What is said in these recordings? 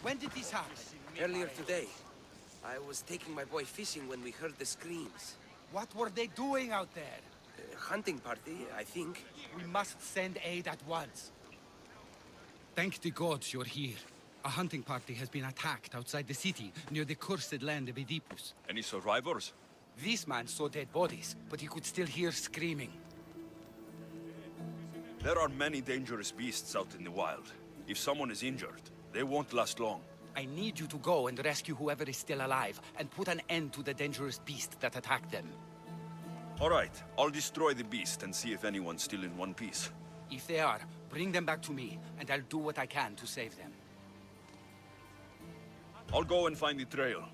When did this happen? Earlier today. I was taking my boy fishing when we heard the screams. What were they doing out there? A hunting party, I think. We must send aid at once. Thank the gods you're here. A hunting party has been attacked outside the city, near the cursed land of Oedipus. Any survivors? This man saw dead bodies, but he could still hear screaming. There are many dangerous beasts out in the wild. If someone is injured, they won't last long. I need you to go and rescue whoever is still alive, and put an end to the dangerous beast that attacked them. All right, I'll destroy the beast and see if anyone's still in one piece. If they are, bring them back to me, and I'll do what I can to save them. I'll go and find the trail.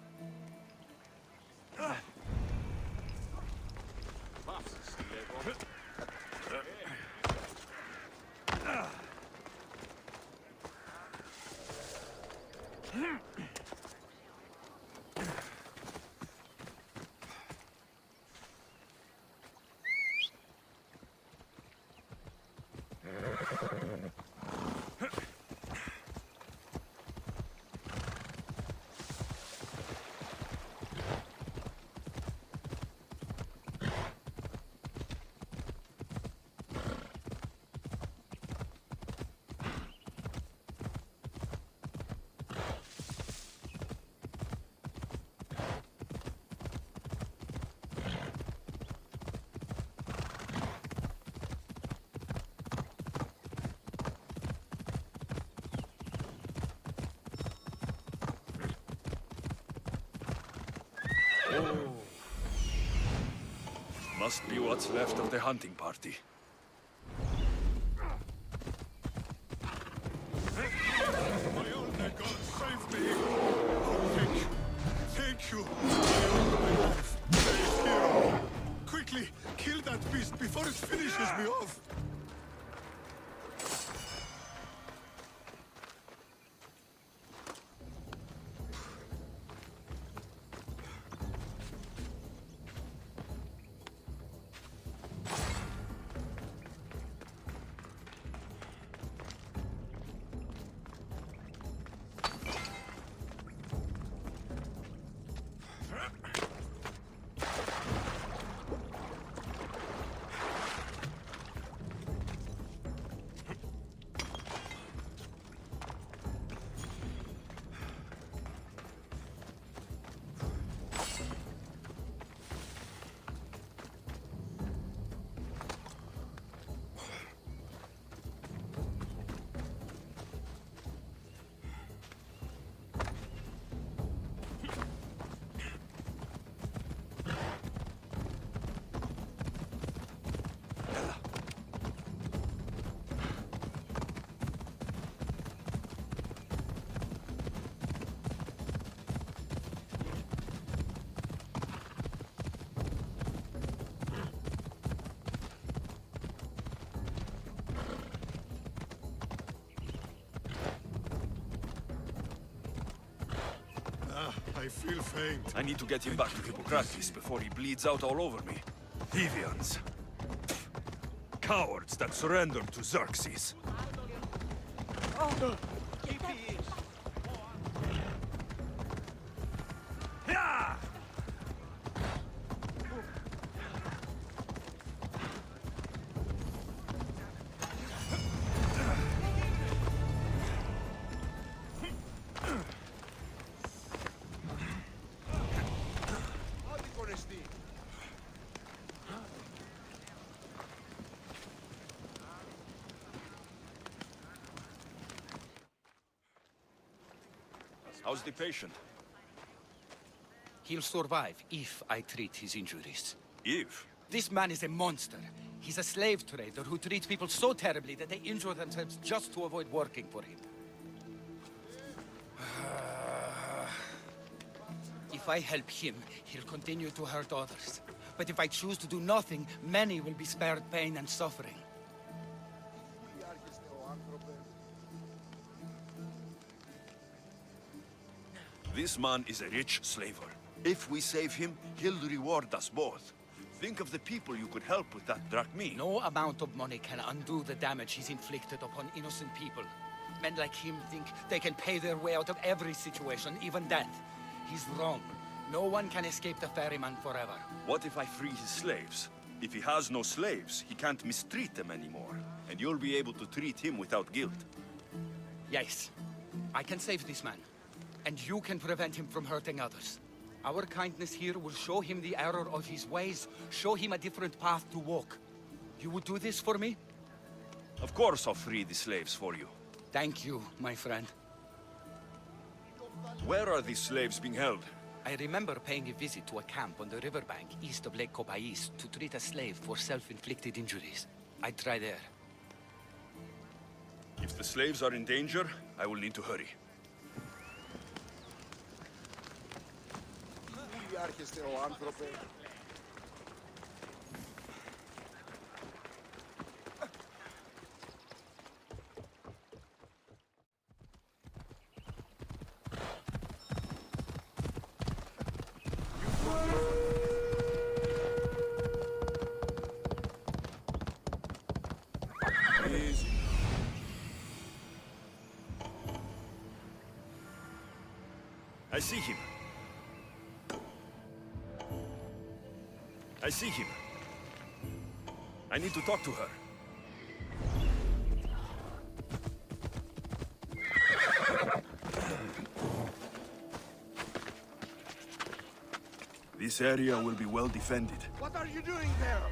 Must be what's left of the hunting party. My only God, save me! Thank you. Thank you. My life. Brave hero. Quickly, kill that beast before it finishes me off. I feel faint. I need to get him back to Hippocrates before he bleeds out all over me. Deviants. Cowards that surrendered to Xerxes. Yeah! How's the patient? He'll survive if I treat his injuries. If? This man is a monster. He's a slave trader who treats people so terribly that they injure themselves just to avoid working for him. If I help him, he'll continue to hurt others. But if I choose to do nothing, many will be spared pain and suffering. This man is a rich slaver. If we save him, he'll reward us both. Think of the people you could help with that drachmae. No amount of money can undo the damage he's inflicted upon innocent people. Men like him think they can pay their way out of every situation, even death. He's wrong. No one can escape the ferryman forever. What if I free his slaves? If he has no slaves, he can't mistreat them anymore. And you'll be able to treat him without guilt. Yes. I can save this man. And you can prevent him from hurting others. Our kindness here will show him the error of his ways, show him a different path to walk. You would do this for me? Of course I'll free the slaves for you. Thank you, my friend. Where are these slaves being held? I remember paying a visit to a camp on the riverbank east of Lake Copais to treat a slave for self-inflicted injuries. I'd try there. If the slaves are in danger, I will need to hurry. Easy. I see him. I see him. I need to talk to her. This area will be well defended. What are you doing there?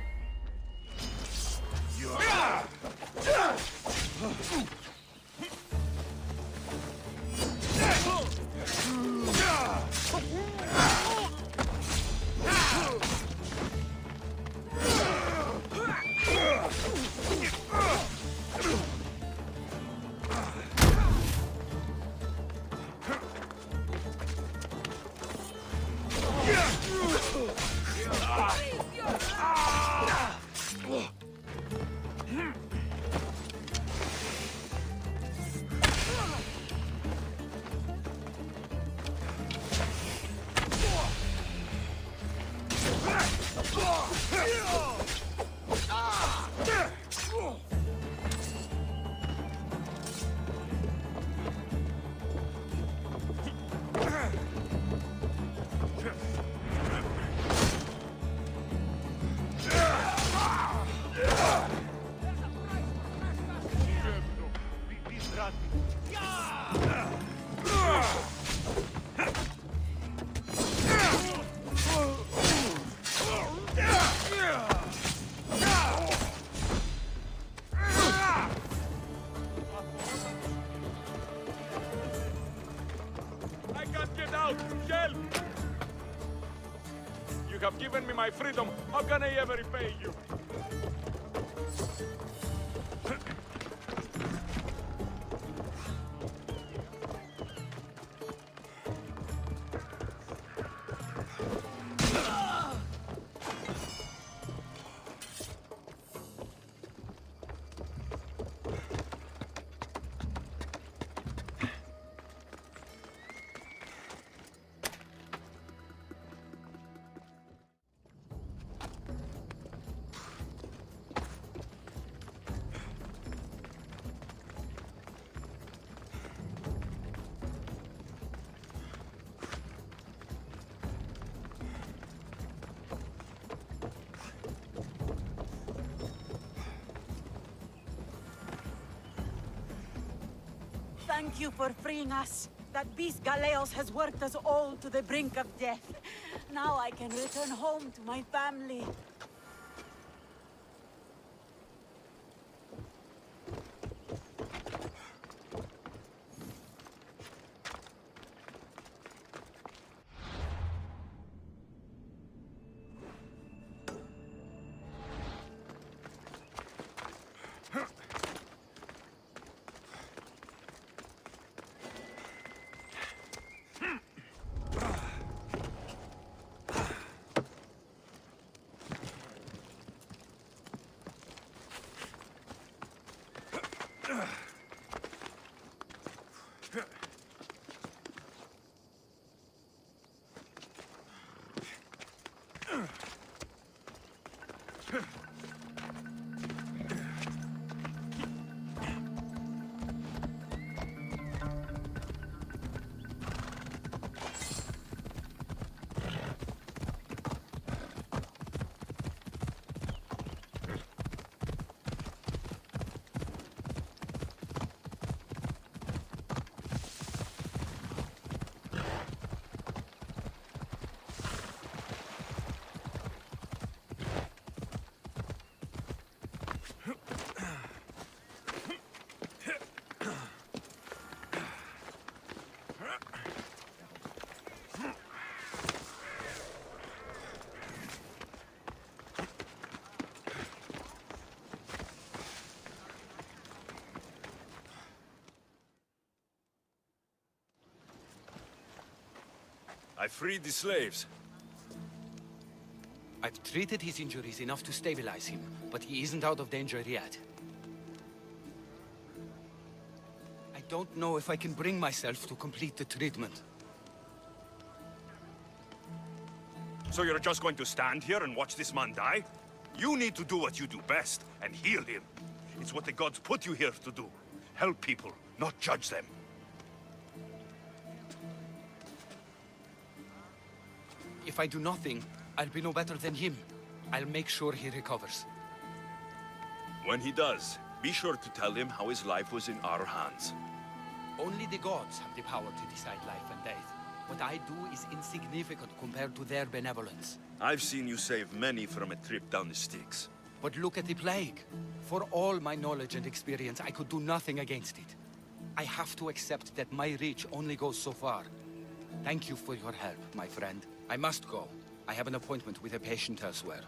You have given me my freedom. How can I ever repay you? Thank you for freeing us. That beast Galeos has worked us all to the brink of death. Now I can return home to my family. I freed the slaves. I've treated his injuries enough to stabilize him, but he isn't out of danger yet. I don't know if I can bring myself to complete the treatment. So you're just going to stand here and watch this man die? You need to do what you do best, and heal him. It's what the gods put you here to do. Help people, not judge them. If I do nothing, I'll be no better than him. I'll make sure he recovers. When he does, be sure to tell him how his life was in our hands. Only the gods have the power to decide life and death. What I do is insignificant compared to their benevolence. I've seen you save many from a trip down the Styx. But look at the plague. For all my knowledge and experience, I could do nothing against it. I have to accept that my reach only goes so far. Thank you for your help, my friend. I must go. I have an appointment with a patient elsewhere.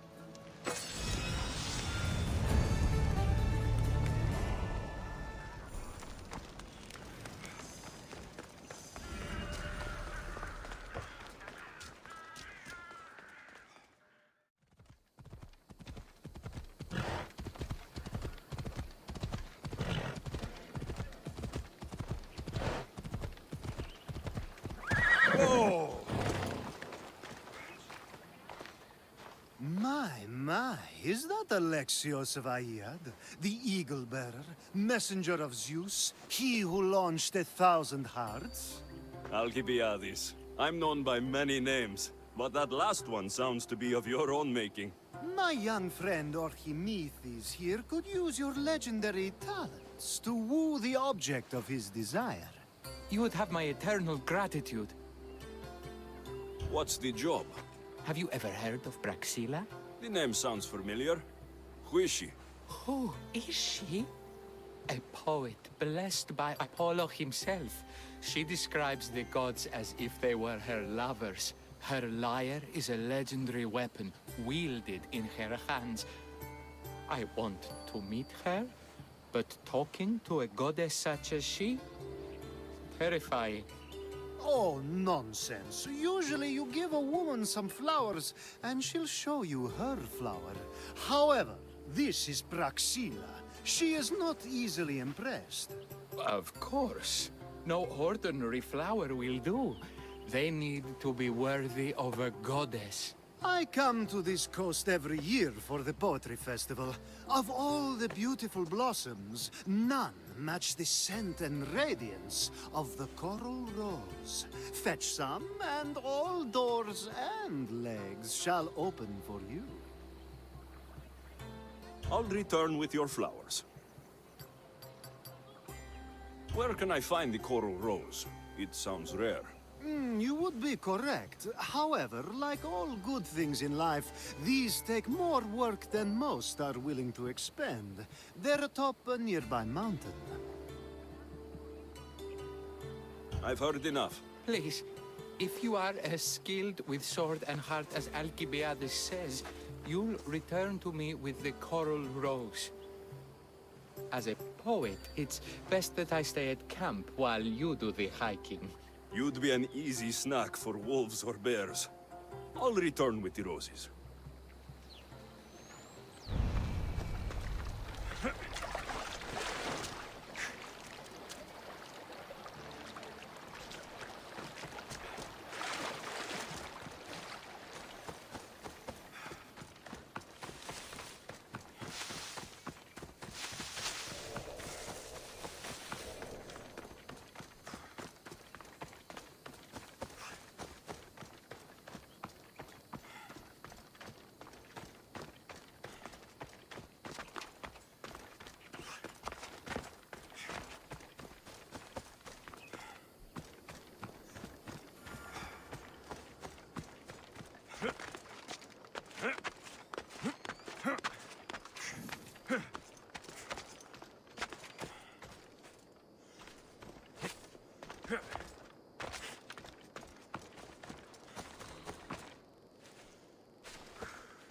My, is that Alexios of Aiad, the Eagle-Bearer, messenger of Zeus, he who launched 1,000 hearts? Alcibiades. I'm known by many names, but that last one sounds to be of your own making. My young friend Archimedes here could use your legendary talents to woo the object of his desire. You would have my eternal gratitude. What's the job? Have you ever heard of Praxilla? The name sounds familiar. Who is she? Who is she? A poet blessed by Apollo himself. She describes the gods as if they were her lovers. Her lyre is a legendary weapon, wielded in her hands. I want to meet her, but talking to a goddess such as she? Terrifying. Oh, nonsense. Usually you give a woman some flowers, and she'll show you her flower. However, this is Praxilla. She is not easily impressed. Of course. No ordinary flower will do. They need to be worthy of a goddess. I come to this coast every year for the Poetry Festival. Of all the beautiful blossoms, none match the scent and radiance of the coral rose. Fetch some, and all doors and legs shall open for you. I'll return with your flowers. Where can I find the coral rose? It sounds rare. You would be correct. However, like all good things in life, these take more work than most are willing to expend. They're atop a nearby mountain. I've heard enough. Please, if you are as skilled with sword and heart as Alcibiades says, you'll return to me with the coral rose. As a poet, it's best that I stay at camp while you do the hiking. You'd be an easy snack for wolves or bears. I'll return with the roses.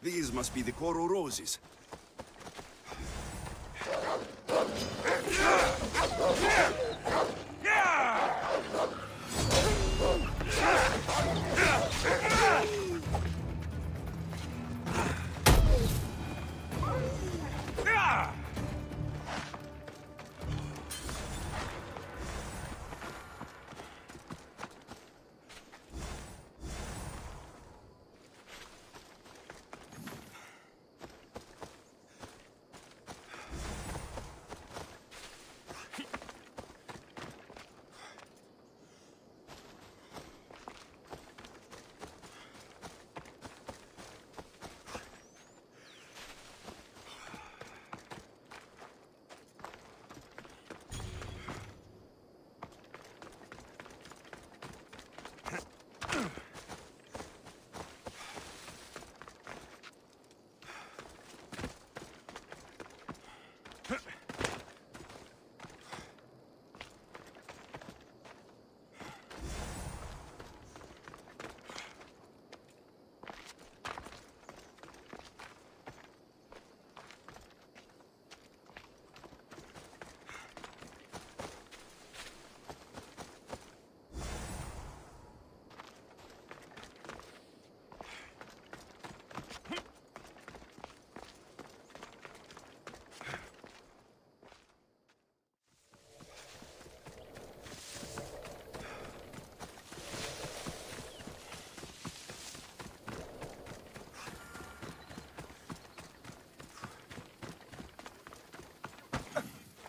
These must be the coral roses.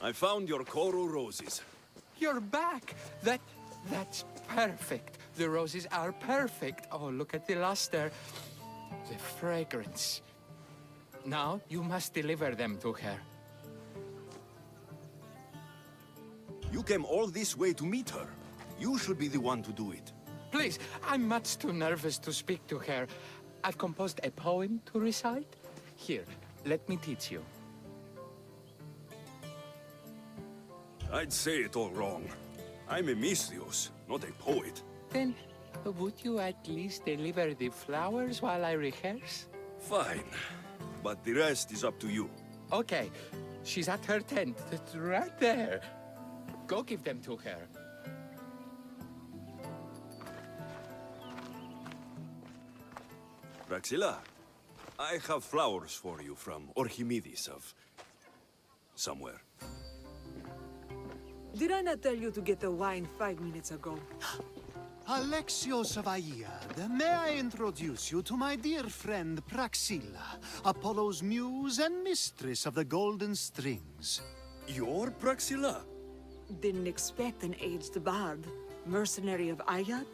I found your coral roses. You're back! That's perfect. The roses are perfect. Oh, look at the luster. The fragrance. Now, you must deliver them to her. You came all this way to meet her. You should be the one to do it. Please, I'm much too nervous to speak to her. I've composed a poem to recite. Here, let me teach you. I'd say it all wrong. I'm a Misthios, not a poet. Then, would you at least deliver the flowers while I rehearse? Fine. But the rest is up to you. Okay, she's at her tent. It's right there. Go give them to her. Praxilla, I have flowers for you from Orchimedes of... somewhere. Did I not tell you to get the wine 5 minutes ago? Alexios of Aiad, may I introduce you to my dear friend Praxilla, Apollo's muse and mistress of the golden strings. You're Praxilla? Didn't expect an aged bard. Mercenary of Aiad?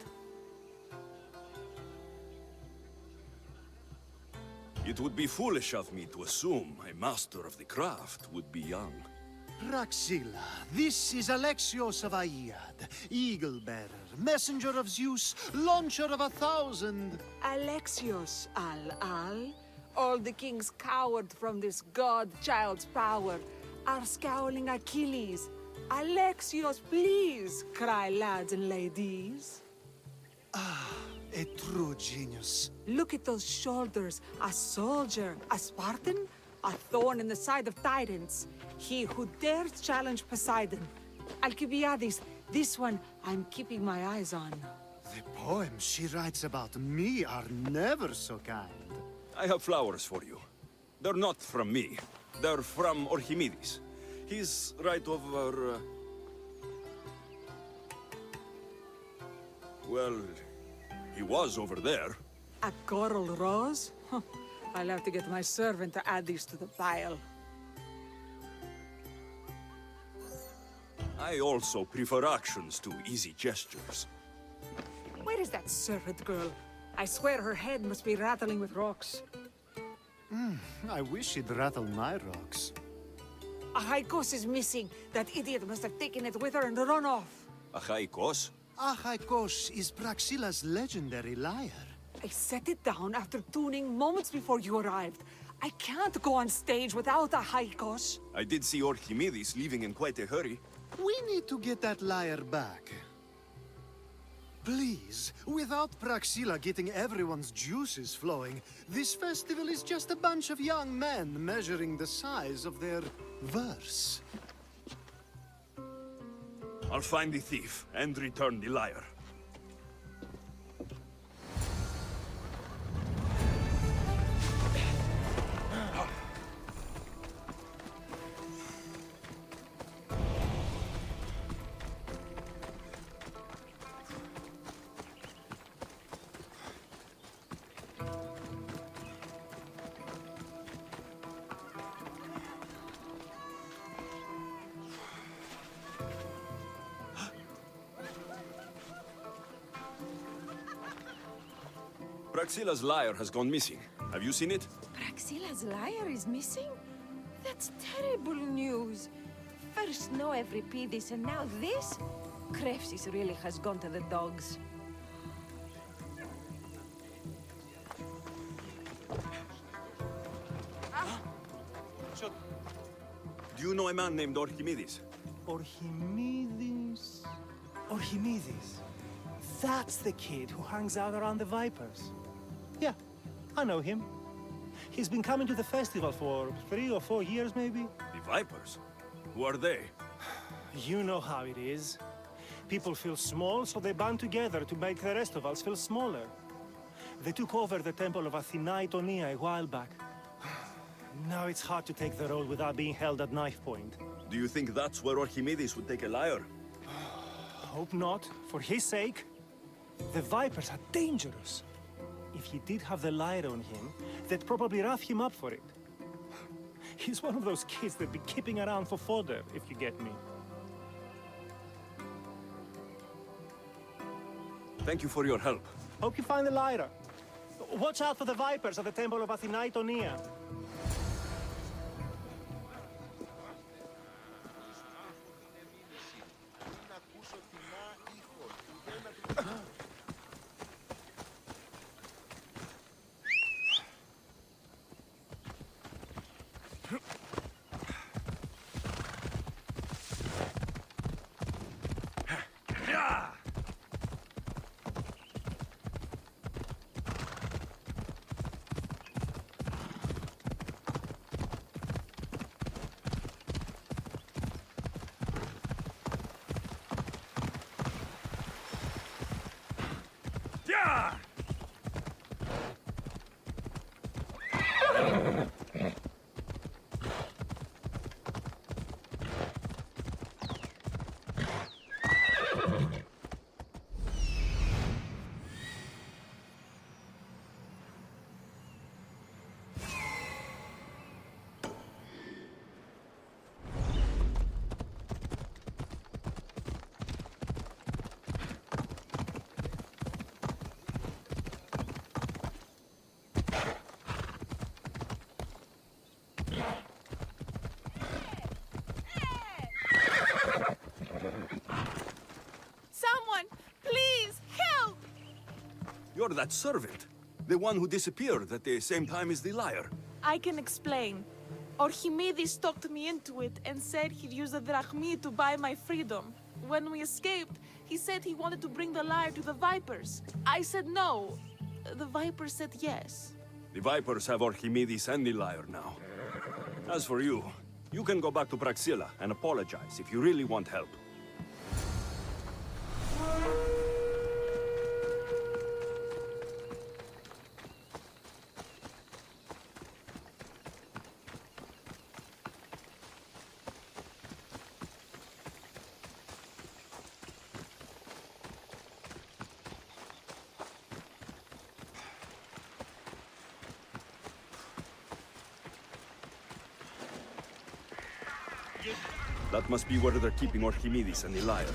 It would be foolish of me to assume a master of the craft would be young. Praxilla, this is Alexios of Aiad, eagle-bearer, messenger of Zeus, launcher of 1,000... Alexios, Al. All the kings cowered from this god-child's power. Are scowling Achilles. Alexios, please, cry lads and ladies. A true genius. Look at those shoulders. A soldier, a Spartan, a thorn in the side of titans. He who dares challenge Poseidon. Alcibiades, this one I'm keeping my eyes on. The poems she writes about me are never so kind. I have flowers for you. They're not from me. They're from Orchimedes. He's right over... Well, he was over there. A coral rose? Huh. I'll have to get my servant to add these to the pile. I also prefer actions to easy gestures. Where is that servant girl? I swear her head must be rattling with rocks. I wish she'd rattle my rocks. Achaikos is missing. That idiot must have taken it with her and run off. Achaikos? Achaikos is Praxilla's legendary lyre. I set it down after tuning moments before you arrived. I can't go on stage without Achaikos. I did see Orchimedes leaving in quite a hurry. We need to get that lyre back. Please, without Praxilla getting everyone's juices flowing, this festival is just a bunch of young men measuring the size of their verse. I'll find the thief and return the lyre. Praxilla's lyre has gone missing. Have you seen it? Praxilla's lyre is missing? That's terrible news. First no Euripides and now this? Krepsis really has gone to the dogs. Do you know a man named Orchimedes? Orchimedes? Orchimedes. That's the kid who hangs out around the Vipers. Yeah, I know him. He's been coming to the festival for 3 or 4 years, maybe. The Vipers? Who are they? You know how it is. People feel small, so they band together to make the rest of us feel smaller. They took over the temple of Athena Itonia a while back. Now it's hard to take the role without being held at knife point. Do you think that's where Orchimedes would take a lyre? Hope not. For his sake. The Vipers are dangerous. If he did have the lyre on him, they'd probably rough him up for it. He's one of those kids that be keeping around for fodder, if you get me. Thank you for your help. Hope you find the lyre. Watch out for the vipers at the temple of Athena Itonia. Someone, please, help! You're that servant. The one who disappeared at the same time as the lyre. I can explain. Archimedes talked me into it and said he'd use the drachmi to buy my freedom. When we escaped, he said he wanted to bring the lyre to the Vipers. I said no. The Vipers said yes. The Vipers have Archimedes and the lyre now. As for you, you can go back to Praxilla and apologize if you really want help. That must be where they're keeping Archimedes and the lyre.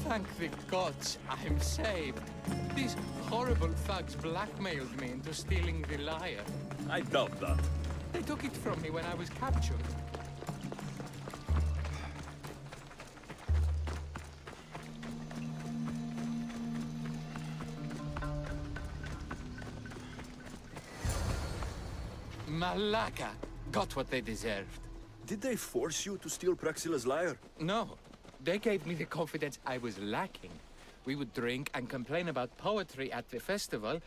Thank the gods, I'm saved. These horrible thugs blackmailed me into stealing the lyre. I doubt that. They took it from me when I was captured. Malaka got what they deserved. Did they force you to steal Praxilla's lyre? No. They gave me the confidence I was lacking. We would drink and complain about poetry at the festival,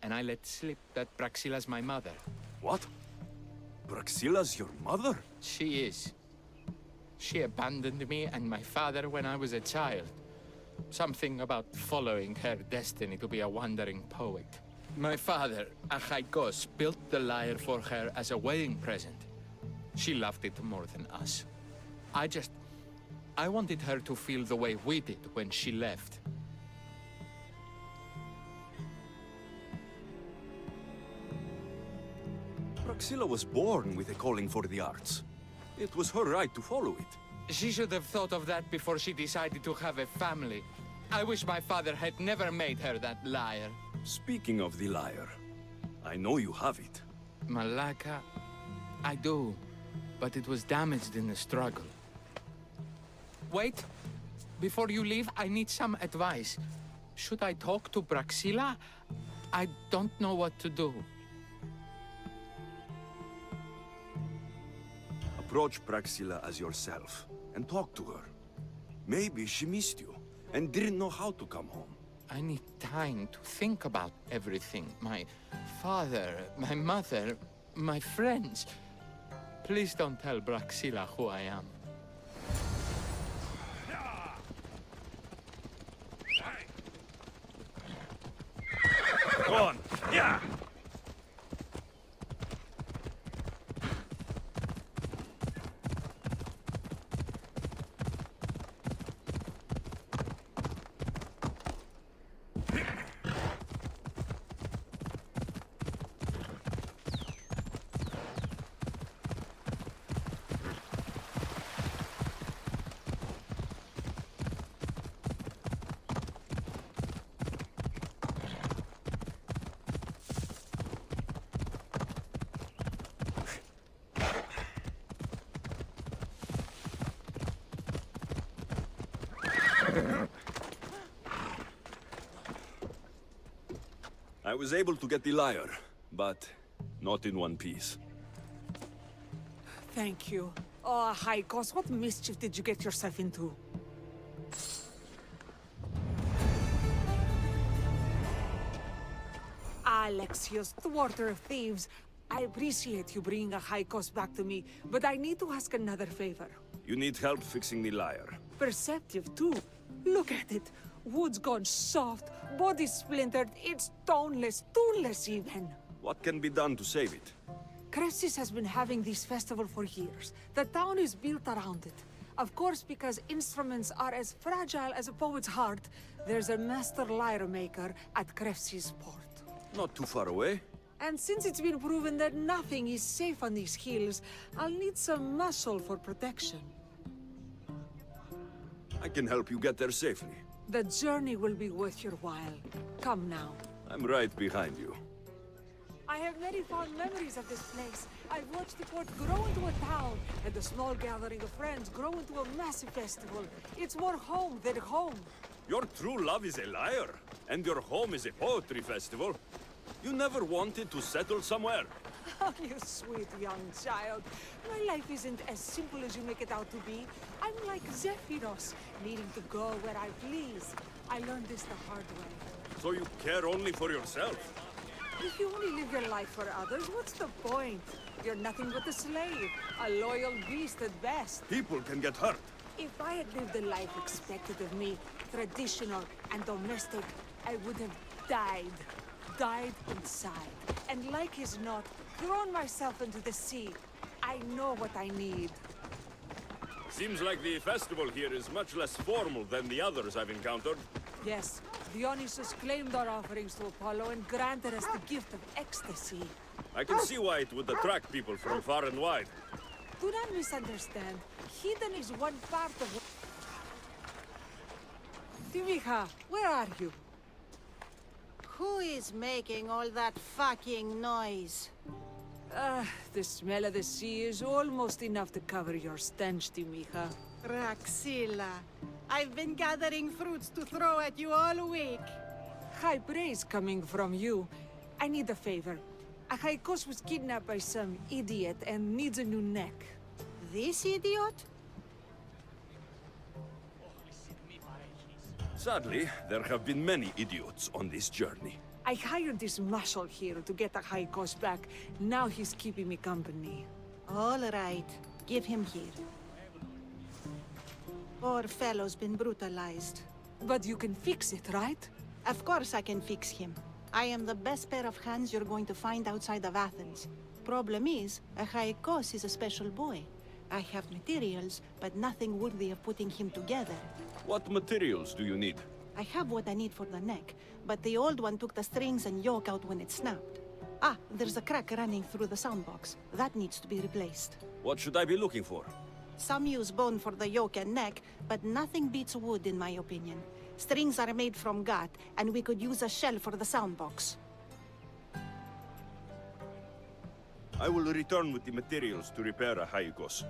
and I let slip that Praxilla's my mother. What? Praxilla's your mother? She is. She abandoned me and my father when I was a child. Something about following her destiny to be a wandering poet. My father, Achaikos, built the lyre for her as a wedding present. She loved it more than us. I wanted her to feel the way we did when she left. Praxilla was born with a calling for the arts. It was her right to follow it. She should have thought of that before she decided to have a family. I wish my father had never made her that liar. Speaking of the lyre, I know you have it. Malaka, I do, but it was damaged in the struggle. Wait, before you leave, I need some advice. Should I talk to Praxilla? I don't know what to do. Approach Praxilla as yourself and talk to her. Maybe she missed you and didn't know how to come home. I need time to think about everything. My father, my mother, my friends. Please don't tell Praxilla who I am. Go on. Yeah. I was able to get the lyre, but not in one piece. Thank you. Oh, Haikos, what mischief did you get yourself into? Alexios, thwarter of thieves. I appreciate you bringing a Haikos back to me, but I need to ask another favor. You need help fixing the lyre. Perceptive, too. Look at it. Wood's gone soft, body splintered, it's toneless, tuneless even. What can be done to save it? Cressis has been having this festival for years. The town is built around it. Of course, because instruments are as fragile as a poet's heart, there's a master lyre maker at Cressis port. Not too far away. And since it's been proven that nothing is safe on these hills, I'll need some muscle for protection. I can help you get there safely. The journey will be worth your while. Come now. I'm right behind you. I have very fond memories of this place. I've watched the port grow into a town, and a small gathering of friends grow into a massive festival. It's more home than home. Your true love is a lyre, and your home is a poetry festival. You never wanted to settle somewhere. Oh, you sweet young child. My life isn't as simple as you make it out to be. I'm like Zephyros, needing to go where I please. I learned this the hard way. So you care only for yourself? If you only live your life for others, what's the point? You're nothing but a slave, a loyal beast at best. People can get hurt. If I had lived the life expected of me, traditional and domestic, I would have died. Died inside. And like as not, thrown myself into the sea. I know what I need. Seems like the festival here is much less formal than the others I've encountered. Yes, Dionysus claimed our offerings to Apollo and granted us the gift of ecstasy. I can see why it would attract people from far and wide. Do not misunderstand. Heathen is one part of... Timiha, where are you? Who is making all that fucking noise? The smell of the sea is almost enough to cover your stench, Timiha. Praxilla, I've been gathering fruits to throw at you all week. High praise coming from you. I need a favor. Achaikos was kidnapped by some idiot and needs a new neck. This idiot? Sadly, there have been many idiots on this journey. I hired this muscle here to get Achaikos back. Now he's keeping me company. All right. Give him here. Poor fellow's been brutalized. But you can fix it, right? Of course I can fix him. I am the best pair of hands you're going to find outside of Athens. Problem is, Achaikos is a special boy. I have materials, but nothing worthy of putting him together. What materials do you need? I have what I need for the neck, but the old one took the strings and yoke out when it snapped. Ah, there's a crack running through the soundbox. That needs to be replaced. What should I be looking for? Some use bone for the yoke and neck, but nothing beats wood in my opinion. Strings are made from gut, and we could use a shell for the soundbox. I will return with the materials to repair a Haigos.